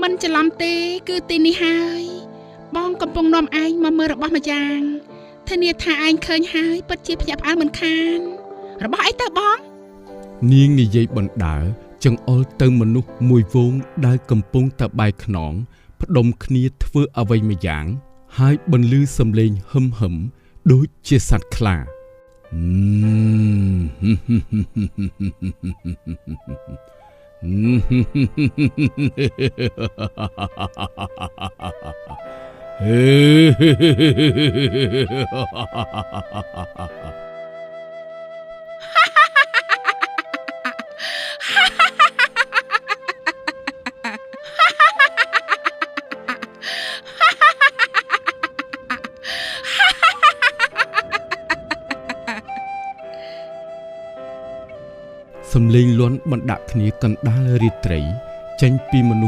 មិនច្រឡំទេគឺទីនេះហើយបងកំពុងនាំឯងមកមើលរបស់ម្យ៉ាងធានាថាឯងឃើញហើយពិតជាភ្ញាក់ផ្អើលមិនខានរបស់អីទៅបងនាងនិយាយបណ្ដើរចង្អុលទៅមនុស្សមួយវងដែលកំពុងតែបែកខ្នងផ្ដុំគ្នាធ្វើអ្វីម្យ៉ាងហើយបន្លឺសំឡេងហឹមហឹមដូចជាសត្វខ្លាសំឡេងលាន់បណ្ដាក់គ្នាកណ្ដាលរាត្រីចេញពីមនុស្ស